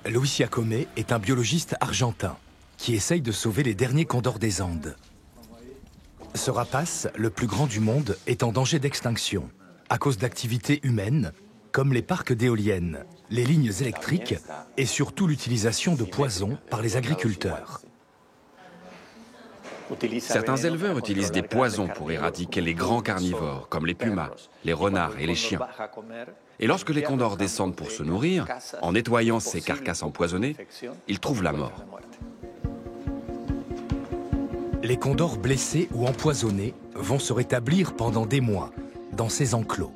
Luis Jacome est un biologiste argentin qui essaye de sauver les derniers condors des Andes. Ce rapace, le plus grand du monde, est en danger d'extinction à cause d'activités humaines comme les parcs d'éoliennes, les lignes électriques et surtout l'utilisation de poisons par les agriculteurs. Certains éleveurs utilisent des poisons pour éradiquer les grands carnivores, comme les pumas, les renards et les chiens. Et lorsque les condors descendent pour se nourrir, en nettoyant ces carcasses empoisonnées, ils trouvent la mort. Les condors blessés ou empoisonnés vont se rétablir pendant des mois dans ces enclos.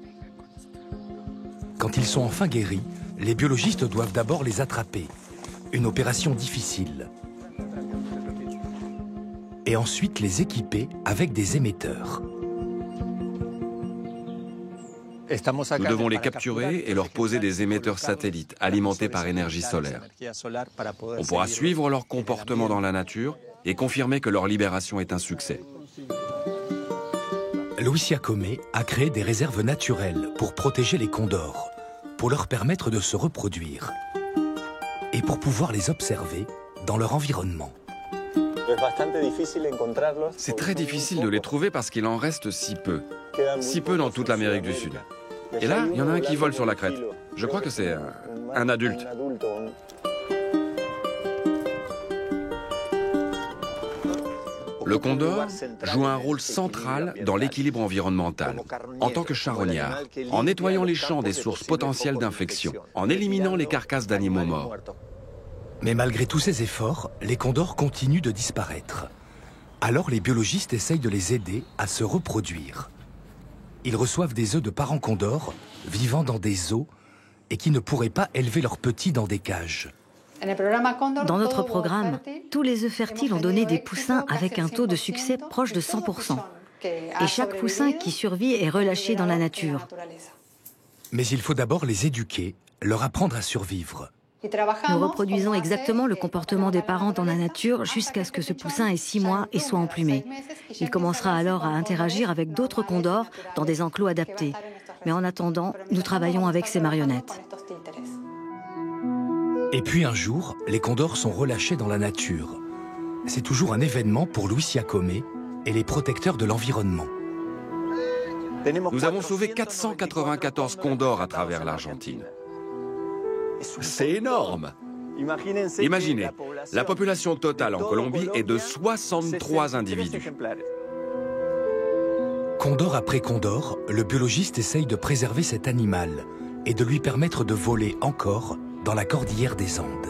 Quand ils sont enfin guéris, les biologistes doivent d'abord les attraper. Une opération difficile. Et ensuite les équiper avec des émetteurs. Nous devons les capturer et leur poser des émetteurs satellites alimentés par énergie solaire. On pourra suivre leur comportement dans la nature et confirmer que leur libération est un succès. Luis Jacome a créé des réserves naturelles pour protéger les condors, pour leur permettre de se reproduire et pour pouvoir les observer dans leur environnement. C'est très difficile de les trouver parce qu'il en reste si peu dans toute l'Amérique du Sud. Et là, il y en a un qui vole sur la crête. Je crois que c'est un adulte. Le condor joue un rôle central dans l'équilibre environnemental, en tant que charognard, en nettoyant les champs des sources potentielles d'infection, en éliminant les carcasses d'animaux morts. Mais malgré tous ces efforts, les condors continuent de disparaître. Alors les biologistes essayent de les aider à se reproduire. Ils reçoivent des œufs de parents condors vivant dans des eaux et qui ne pourraient pas élever leurs petits dans des cages. Dans notre programme, tous les œufs fertiles ont donné des poussins avec un taux de succès proche de 100%. Et chaque poussin qui survit est relâché dans la nature. Mais il faut d'abord les éduquer, leur apprendre à survivre. Nous reproduisons exactement le comportement des parents dans la nature jusqu'à ce que ce poussin ait 6 mois et soit emplumé. Il commencera alors à interagir avec d'autres condors dans des enclos adaptés. Mais en attendant, nous travaillons avec ces marionnettes. Et puis un jour, les condors sont relâchés dans la nature. C'est toujours un événement pour Luis Jacome et les protecteurs de l'environnement. Nous avons sauvé 494 condors à travers l'Argentine. C'est énorme! Imaginez, la population totale en Colombie est de 63 individus. Condor après condor, le biologiste essaye de préserver cet animal et de lui permettre de voler encore dans la cordillère des Andes.